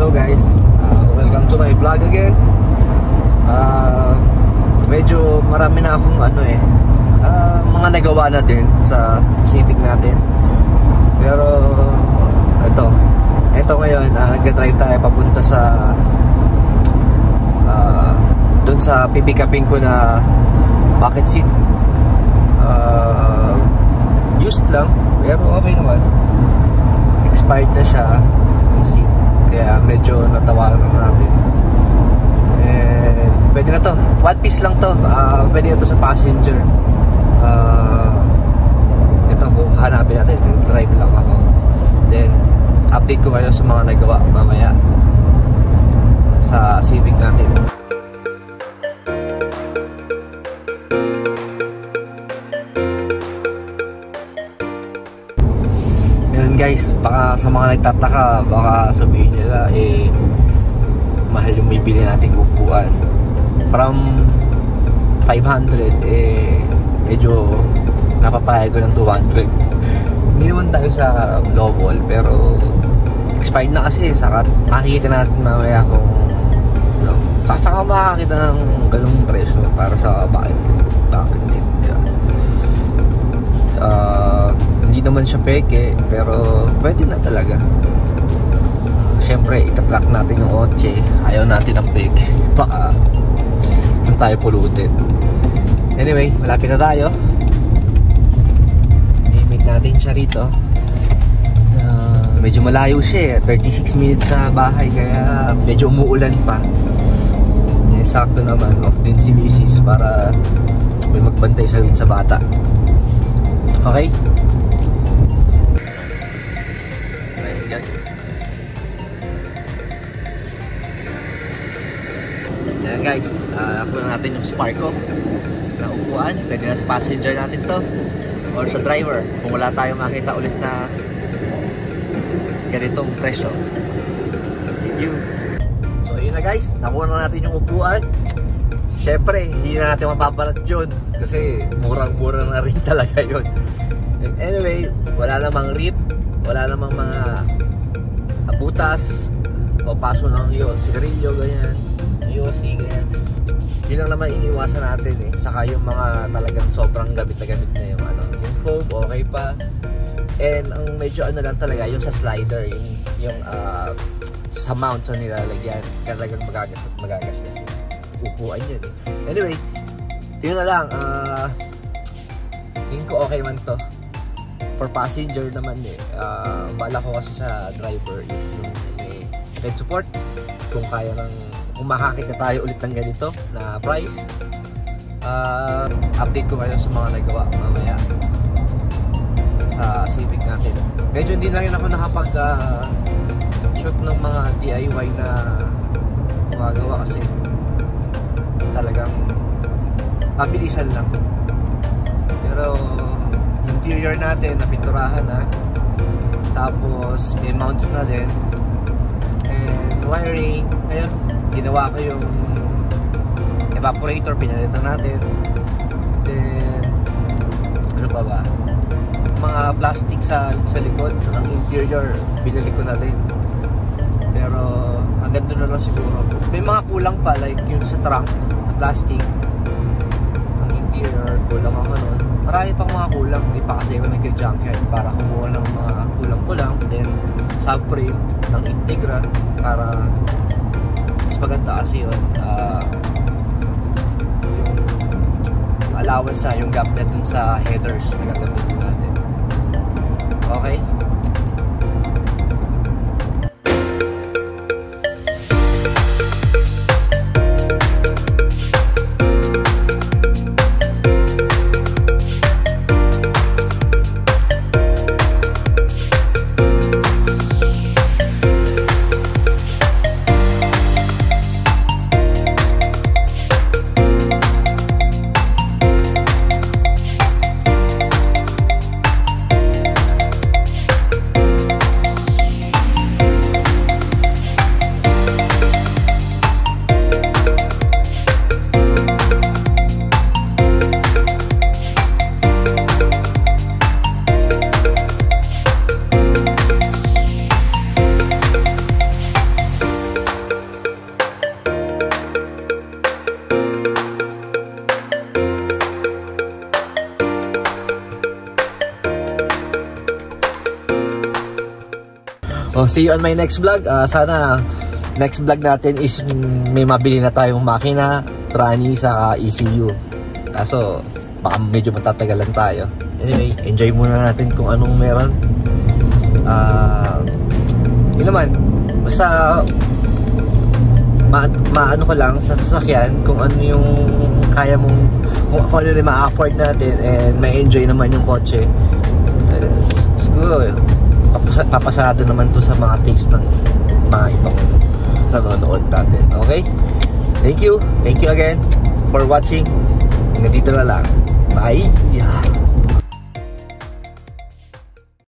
Hello guys, welcome to my vlog again. Medyo marami na akong mga nagawa na din sa Civic natin. Pero ito ngayon, nag-drive tayo papunta sa dun sa pipikapin ko na bucket seat. Used lang, pero okay naman. Expired na siya yung seat, kaya medyo natawaran natin. And pwede na to, one piece lang to. Pwede na to sa passenger. Ito, hanapin natin, drive lang ako. Then update ko kayo sa mga nagawa mamaya sa Civic natin. Guys, baka sa mga nagtataka, baka sabihin nila mahal yung bibili nating upuan. From 500 medyo napapayag ko ng 200. Hindi naman tayo sa low ball, pero expired na kasi. Saka makikita natin mamaya kung saka makakita ng ganung presyo para sa bucket seat. Hindi naman siya peke, pero pwede na talaga. Siyempre, itatrack natin yung otse. Ayaw natin ng peke, baka saan tayo pulutin. Anyway, malapit na tayo. I-meet natin siya rito. Medyo malayo siya, 36 minutes sa bahay, kaya medyo umuulan pa. Sakto naman, off din si Mrs. para may magbantay sa bata. Okay? Ayan guys, kuha natin yung Sparko na upuan. Pwede na sa passenger natin to or sa driver kung wala tayong makita ulit na ganitong presyo. So yun na guys, nakuha na natin yung upuan. Syempre, hindi na natin mapapalat yun kasi murang-mura na rin talaga yun. And anyway, wala namang rip, wala namang mga butas o paso ng yun, sigarilyo, ganyan, yosi, ganyan. Yun lang naman iniwasan natin Saka yung mga talagang sobrang gamit na gamit na yung yung foam, okay pa. And ang medyo lang talaga yung sa slider, yung sa mount sa nilalagyan, talagang magagas kasi upuan yun Anyway, yun na lang. Tingin ko okay man to for passenger naman bala ko kasi sa driver is yung may head support, kung kaya kung makakita tayo ulit ng ganito na price. Update ko kayo sa mga nagawa mamaya sa Civic natin. Medyo hindi na rin ako nakapag shoot ng mga DIY na gumagawa kasi talagang mabilisan lang. Pero interior natin napinturahan na, tapos may mounts na din and wiring. Ngayon ginawa ko yung evaporator, pinalitan natin. Then ano pa ba, mga plastic sa likod ng interior binili ko na din, pero hanggang doon na lang siguro. May mga kulang pa, like yung sa trunk na plastic ng interior, kulang ako nun. Marami pang mga kulang, hindi pa kasi ako nag-junkyard para kumuha ng mga kulang-kulang. Then subframe ng Integra para mas maganda kasi yun. Yung allowance yung gap net dun sa headers na gagamitin natin. Okay? See you on my next vlog. Sana next vlog natin is may mabili na tayong makina, trani sa ECU. Kaso baka medyo matatagalan tayo. Anyway, enjoy muna natin kung anong meron. Yun naman, basta maano ko lang sa sasakyan kung ano yung kaya mong, kung ano rin ma-afford natin and may enjoy naman yung kotse. Siguro papasarado naman to sa mga taste ng mga ibang nanonood natin. Okay? Thank you again for watching. Hanggang dito na lang. Bye!